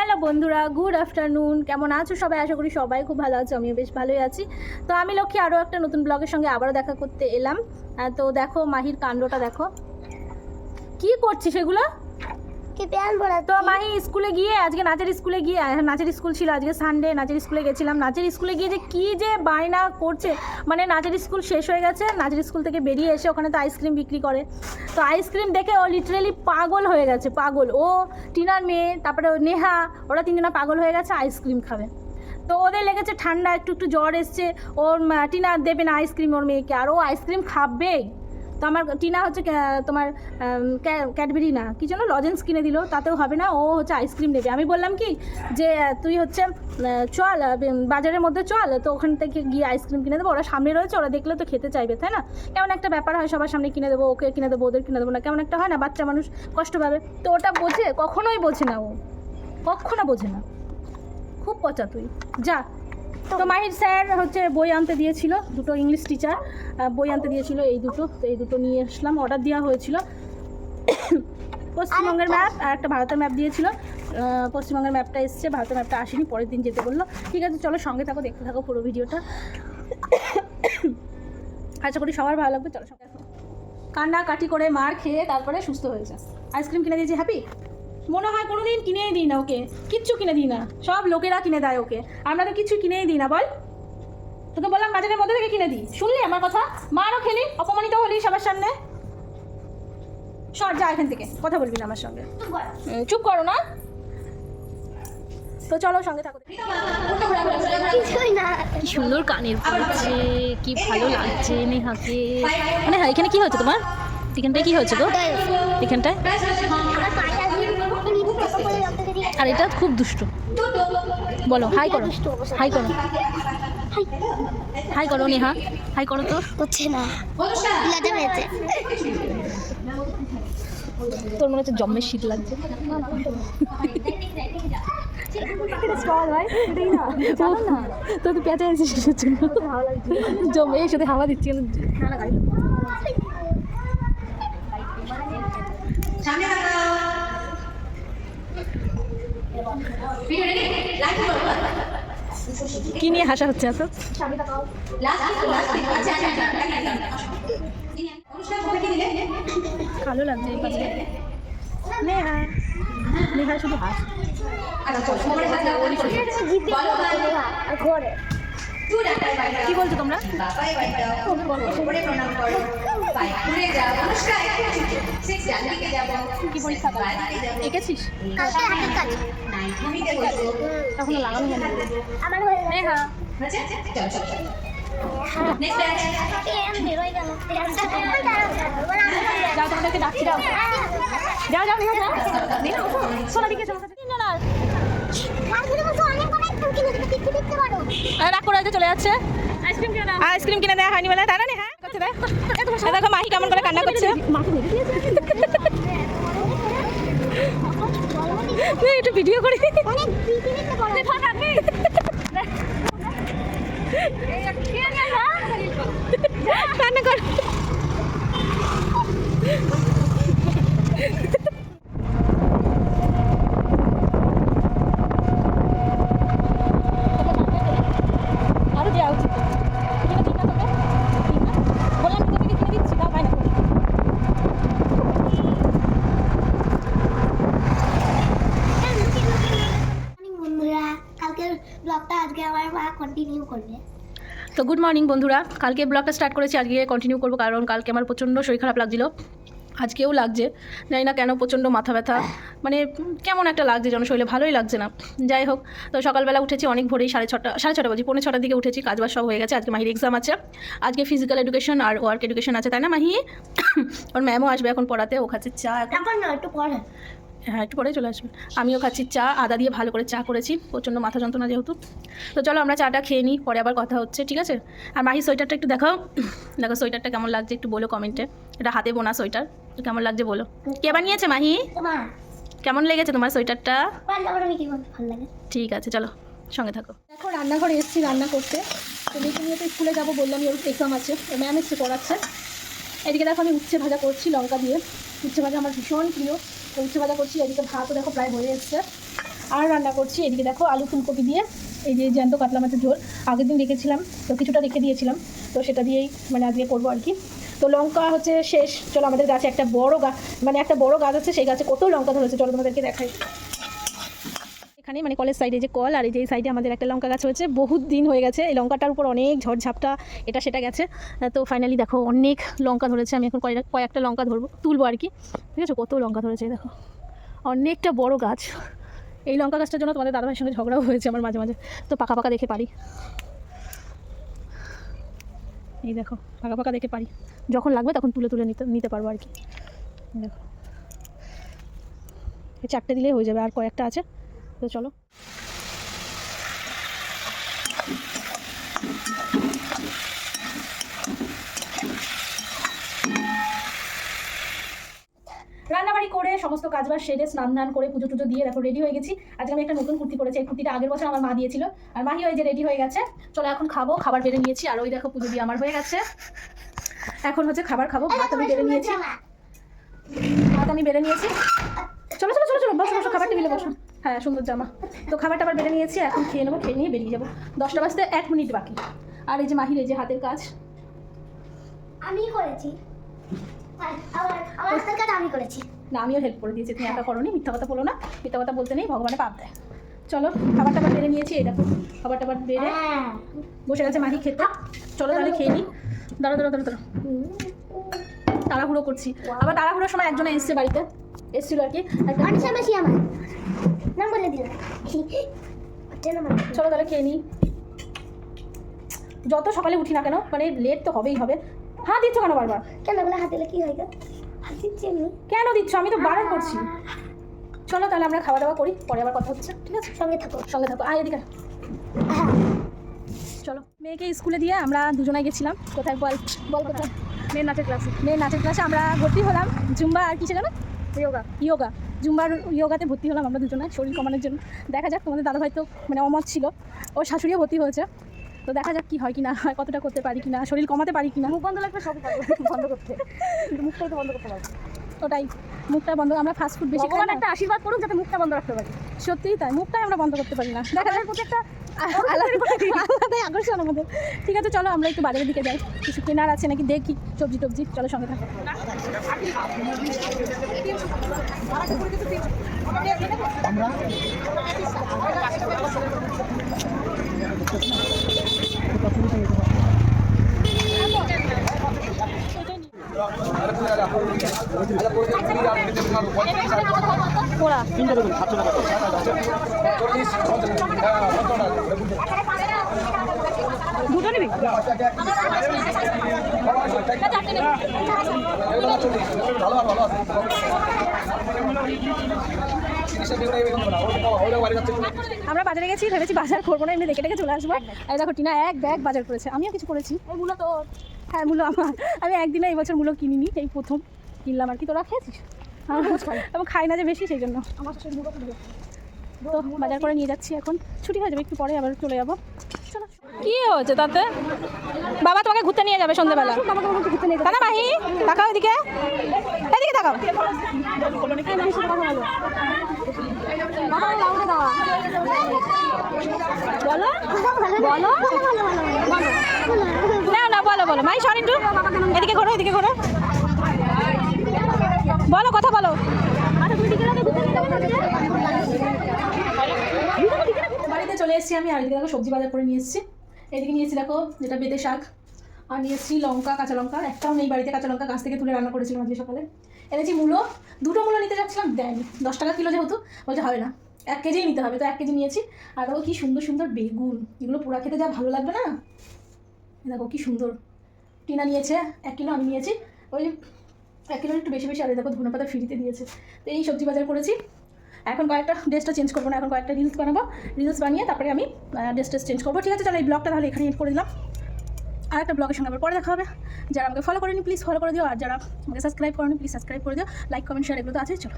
Hello বন্ধুরা, good afternoon. কেমন আছো সবাই? আশা করি সবাই খুব ভালো আছো, আমিও বেশ ভালোই আছি। তো আমি লক্ষ্মী আরও একটা নতুন ব্লগের সঙ্গে আবারও দেখা করতে এলাম। তো দেখো মাহির কাণ্ডটা দেখো, কি করছি সেগুলো। তো মাহি স্কুলে গিয়ে আজকে নাচের স্কুলে গিয়ে, নাচের স্কুল ছিল আজকে সানডে, নাচের স্কুলে গেছিলাম। নাচের স্কুলে গিয়ে যে কী যে বায়না করছে, মানে নাচের স্কুল শেষ হয়ে গেছে, নাচের স্কুল থেকে বেরিয়ে এসে ওখানে তো আইসক্রিম বিক্রি করে, তো আইসক্রিম দেখে ও লিটারেলি পাগল হয়ে গেছে, পাগল। ও টিনার মেয়ে, তারপরে নেহা, ওরা তিনজনা পাগল হয়ে গেছে আইসক্রিম খাবে। তো ওদের লেগেছে ঠান্ডা, একটু একটু জ্বর এসছে। ওর টিনা দেবে না আইসক্রিম ওর মেয়েকে, আর ও আইসক্রিম খাবেই। তো আমার টিনা হচ্ছে তোমার ক্যাডবেরি না কি যেন লজেন্স কিনে দিল, তাতেও হবে না, ও হচ্ছে আইসক্রিম নেবে। আমি বললাম কি যে তুই হচ্ছে চল বাজারের মধ্যে চল, তো ওখান থেকে গিয়ে আইসক্রিম কিনে দেবো, ওরা সামনে রয়েছে, ওরা দেখলে তো খেতে চাইবে, তাই না? কেমন একটা ব্যাপার হয়, সবার সামনে কিনে দেবো, ওকে কিনে দেবো, ওদের কিনে দেবো না, কেমন একটা হয় না, বাচ্চা মানুষ কষ্ট পাবে। তো ওটা বোঝে? কখনোই বোঝে না, ও কখনো বোঝে না, খুব পচা তুই, যা। তো মাহির স্যার হচ্ছে বই আনতে দিয়েছিল, দুটো ইংলিশ টিচার বই আনতে দিয়েছিল, এই দুটো, তো এই দুটো নিয়ে আসলাম, অর্ডার দেওয়া হয়েছিল। পশ্চিমবঙ্গের ম্যাপ আর একটা ভারতের ম্যাপ দিয়েছিল, পশ্চিমবঙ্গের ম্যাপটা এসছে, ভারতের ম্যাপটা আসেনি, পরের দিন যেতে বললো। ঠিক আছে চলো সঙ্গে থাকো, দেখতে থাকো পুরো ভিডিওটা, আশা করি সবার ভালো লাগবে। চলো সঙ্গে কান্নাকাটি করে মার খেয়ে তারপরে সুস্থ হয়েছে। আইসক্রিম কিনে দিয়েছি, হ্যাপি? মনে হয় কোনো দিন কিনেই দিই না ওকে, কিচ্ছু কিনে দিই না, সব লোকেরা কিনে দেয় ওকে, আমরা তো কিছু কিনেই দিই না। বল, তোকে বললাম বাজারের মধ্যে থেকে কিনে দিই, শুনলি আমার কথা? মারও খেলি, অপমানিত হলি সবার সামনে। সর যা এখান থেকে, কথা বলবি না আমার সঙ্গে, চুপ করো না। তো চলো সঙ্গে থাকো। কি সুন্দর কানের পড়ছে, কি ভালো লাগছে নেহাকে। মানে হ্যাঁ, এখানে কি হচ্ছে তোমার? এখানটায় কি হয়েছে গো? এখানটায়? আর এটা খুব দুষ্টু। বলো হাই করো, হাই করো, হাই করো নেহা, হাই করো। তো করছে না, লজ্জা পেয়েছে। তোর মনে হচ্ছে জম্মের শীত লাগছে। তো তুই পেঁচা আছিস সেটার জন্য, জমে এর সাথে হাওয়া দিচ্ছি। কি নিয়ে হাসা হচ্ছে এত? ভালো লাগছে এই পাশে নেহা, নেহা শুধু হাস। কি বলছো তোমরা? কি পরীক্ষা এঁকেছিস? এখনো লাগানো হয় না। নেহা যাও, তোমাদেরকে ডাকছি, যাও যাও যাও নেহা, যাও সোনা দিকে চলে রাগ করে চলে যাচ্ছে। আইসক্রিম কিনে দেয় হয়নি বলে, তাই না? হ্যাঁ করছে, দেখো মাহি কেমন করে কান্না করছে। একটু ভিডিও করি, কান্না কর। আরো দেওয়া উচিত, কিনে দিই না তোকে, বললাম তোকে কিনে দিচ্ছি, তাও হয় না। বন্ধুরা, কালকের ব্লগটা আজকে আমার মা কন্টিনিউ করবে। তো গুড মর্নিং বন্ধুরা, কালকে ব্লগটা স্টার্ট করেছি, আজকে কন্টিনিউ করবো, কারণ কালকে আমার প্রচণ্ড শরীর খারাপ লাগছিলো, আজকেও লাগছে, জানি না কেন, প্রচণ্ড মাথা ব্যথা, মানে কেমন একটা লাগছে যেন, শরীরে ভালোই লাগছে না। যাই হোক, তো সকালবেলা উঠেছি অনেক ভোরেই, 6:30 বলছি, 6:45 দিকে উঠেছি, কাজবাজ সব হয়ে গেছে। আজকে মাহির এক্সাম আছে, আজকে ফিজিক্যাল এডুকেশন আর ওয়ার্ক এডুকেশন আছে, তাই না মাহি? ওর ম্যামও আসবে এখন পড়াতে, ও খাচ্ছে চা এখন, একটু পরে, হ্যাঁ একটু পরে চলে আসবে। আমিও খাচ্ছি চা, আদা দিয়ে ভালো করে চা করেছি, প্রচণ্ড মাথা যন্ত্রণা যেহেতু। তো চলো আমরা চাটা খেয়ে নিই, পরে আবার কথা হচ্ছে, ঠিক আছে? আর মাহি সোয়েটারটা একটু দেখাও, দেখো সোয়েটারটা কেমন লাগছে একটু বলো কমেন্টে। এটা হাতে বোনা সোয়েটার, কেমন লাগছে বলো। কে বানিয়েছে মাহি? কেমন লেগেছে তোমার সোয়েটারটা? ঠিক আছে চলো সঙ্গে থাকো। দেখো রান্নাঘরে এসেছি রান্না করতে, তো মেয়েকে নিয়ে তো স্কুলে যাবো বললাম, ওর এক্সাম আছে, ম্যাম এসে পড়াচ্ছে। এদিকে দেখো আমি উচ্ছে ভাজা করছি লঙ্কা দিয়ে, উচ্ছে ভাজা আমার ভীষণ প্রিয়, তো উচ্ছে ভাজা করছি। এদিকে ভাতও দেখো প্রায় হয়ে এসছে, আর রান্না করছি এদিকে দেখো আলু ফুলকপি দিয়ে এই যে জ্যান্ত কাতলা মাছের ঝোল আগের দিন রেখেছিলাম, তো কিছুটা রেখে দিয়েছিলাম, তো সেটা দিয়েই মানে আজকে করবো আর কি। তো লঙ্কা হচ্ছে শেষ। চলো আমাদের গাছে একটা বড় গাছ, মানে একটা বড় গাছ আছে, সেই গাছে কত লঙ্কা ধরেছে চলো তোমাদেরকে দেখাই। এখানে মানে কলেজ সাইডে যে কল আর এই যে সাইডে আমাদের একটা লঙ্কা গাছ হয়েছে, বহুত দিন হয়ে গেছে। এই লঙ্কাটার উপর অনেক ঝড়ঝাপটা এটা সেটা গেছে, তো ফাইনালি দেখো অনেক লঙ্কা ধরেছে। আমি এখন কয়েকটা লঙ্কা তুলবো আর কি। ঠিক আছে, কত লঙ্কা ধরেছে দেখো, অনেকটা বড় গাছ। এই লঙ্কা গাছটার জন্য তোমাদের দাদাভাইয়ের সঙ্গে ঝগড়াও হয়েছে আমার মাঝে মাঝে, তো পাকা পাকা দেখে পারি। এই দেখো পাকা পাকা দেখে পারি, যখন লাগবে তখন তুলে তুলে নিতে পারবো আর কি। দেখো এই 4টে দিলেই হয়ে যাবে, আর কয়েকটা আছে, তো চলো। রান্নাবাড়ি করে সমস্ত কাজবাজ সেরে স্নান ধান করে পুজো টুজো দিয়ে দেখো রেডি হয়ে গেছি। আজকে আমি একটা নতুন কুর্তি পরেছি, এই কুর্তিটা আগের বছর আমার মা দিয়েছিল, আর মাহি ওই যে রেডি হয়ে গেছে। চলো এখন খাবো, খাবার বেড়ে নিয়েছি, আর ওই দেখো পুজো দিয়ে আমার হয়ে গেছে। এখন হচ্ছে খাবার খাবো। ভাত আমি বেড়ে নিয়েছি, চলো চলো চলো চলো বসো বসো, খাবার টেবিলে বসো। হ্যাঁ সুন্দর জামা। তো খাবারটা আবার বেড়ে নিয়েছি, এখন খেয়ে নেবো, খেয়ে নিয়ে বেরিয়ে যাবো। 10টা বাজতে 1 মিনিট বাকি। আর এই যে মাহির এই যে হাতের কাজ আমি করেছি, আমার হাতের কাজ আমি করেছি। না আমিও হেল্প করে দিয়েছি, তুমি একা করোনি, মিথ্যা কথা বলো না, মিথ্যা কথা বলতে নেই, ভগবানে পাপ দেয়। চলো খাবারটা আবার বেড়ে নিয়েছি, এই দেখো খাবারটা আবার বেড়ে বসে গেছে মাহি খেতে। চলো তাহলে খেয়ে নিই। দাঁড়ো দাঁড়ো দাঁড়ো দাঁড়ো, তাড়াহুড়ো করছি। আবার তাড়াহুড়োর সময় একজনে এসছে বাড়িতে, এসছিল আর কি একটা। আমার নাম বলে দিল। চলো তাহলে খেয়ে নিই। যত সকালে উঠি না কেন মানে লেট তো হবেই হবে। হ্যাঁ দিচ্ছ কেন বারবার? কেন বলে হাত দিলে কি হয় গো? হাত দিচ্ছি আমি। কেন দিচ্ছ? আমি তো বারণ করছি। চলো তাহলে আমরা খাওয়া দাওয়া করি, পরে আবার কথা হচ্ছে, ঠিক আছে? সঙ্গে থাকো, সঙ্গে থাকো। আয় এদিকে। চলো মেয়েকে স্কুলে দিয়ে আমরা দুজনাই গেছিলাম। কোথায় বল বল কোথায়? মেয়ের নাচের ক্লাসে আমরা ভর্তি হলাম। জুম্বা আর কিসে জানো? ইয়োগা জুম্বার ইয়োগাতে ভর্তি হলাম আমরা দুজনে, শরীর কমানোর জন্য। দেখা যাক, তোমাদের দাদাভাই তো মানে অমত ছিল, ওর শাশুড়িও ভর্তি হয়েছে, তো দেখা যাক কি হয় কি না হয়, কতটা করতে পারি কি না, শরীর কমাতে পারি কি না। মুখ বন্ধ লাগবে, সব বন্ধ করতে, মুখটাই তো বন্ধ করতে পারবো। ওটাই, মুখটা বন্ধ। আমরা ফাস্ট ফুড বেশি খাই না, একটা আশীর্বাদ করুন যাতে মুখটা বন্ধ রাখতে পারি। সত্যিই তাই, মুখটাই আমরা বন্ধ করতে পারি না। দেখা যাক, একটা আলাদাই আকর্ষণ আমাদের। ঠিক আছে চলো আমরা একটু বাজারের দিকে যাই, কিছু কেনার আছে নাকি দেখি, সবজি টবজি। চলো সঙ্গে থাকো। দুটো নিবি? আমরা বাজারে গেছি, ভেবেছি বাজার করবো না, এমনি দেখে দেখে চলে আসবো। এই দেখো টিনা 1 ব্যাগ বাজার করেছে, আমিও কিছু করেছি। এই মূলো তো, হ্যাঁ মূলো আমার, আমি একদিনে এই বছর মূলো কিনিনি, এই প্রথম কিনলাম আর কি। তোরা খেয়েছিস? আমি খাই না যে বেশি, সেই জন্য। তো বাজার করে নিয়ে যাচ্ছি, এখন ছুটি হয়ে যাবে একটু পরে, আবার চলে যাবো। চলো। কি হয়েছে তাতে? বাবা তোমাকে ঘুরতে নিয়ে যাবে সন্ধ্যেবেলা। দাদা মাহি তাকাও এদিকে, এদিকে তাকাও। বলো বলো না না বলো বলো মাই সরি একটু এদিকে ঘোরো, এদিকে ঘোরো, বলো কথা বলো। বাড়িতে চলে এসেছি আমি, আর এদিকে দেখো সবজি বাজার করে নিয়ে এসেছি। এদিকে নিয়েছি দেখো যেটা বেটে শাক, আর নিয়ে এসেছি লঙ্কা, কাঁচা লঙ্কা। একটাও নেই বাড়িতে কাঁচা লঙ্কা, গাছ থেকে তুলে রান্না করেছিলাম আজকে সকালে। এনেছি মূলো, 2টো মূলো নিতে যাচ্ছিলাম, দেয়নি। 10 টাকা কিলো যেহেতু বলছে হবে না, 1 কেজিই নিতে হবে, তো 1 কেজি নিয়েছি। আর দেখো কি সুন্দর সুন্দর বেগুন, এগুলো পোড়া খেতে যা ভালো লাগবে না। দেখো কি সুন্দর। টিনা নিয়েছে 1 কিলো, আমি নিয়েছি ওই 1 কিলোর একটু বেশি বেশি। আর দেখো ধনেপাতা ফ্রিতে দিয়েছে। তো এই সবজি বাজার করেছি। এখন কয়েকটা ড্রেসটা চেঞ্জ করবো না, এখন কয়েকটা রিলস বানাবো, রিলস বানিয়ে তারপরে আমি ড্রেসটা চেঞ্জ করবো। ঠিক আছে চলো এই ব্লগটা তাহলে এখানে এড করে দিলাম, আর একটা ব্লগের সঙ্গে আবার পরে দেখা হবে। যারা আমাকে ফলো করেনি প্লিজ ফলো করে দিও, আর যারা আমাকে সাবস্ক্রাইব করেনি প্লিজ সাবস্ক্রাইব করে দিও, লাইক কমেন্ট শেয়ার এগুলো তো আছে। চলো।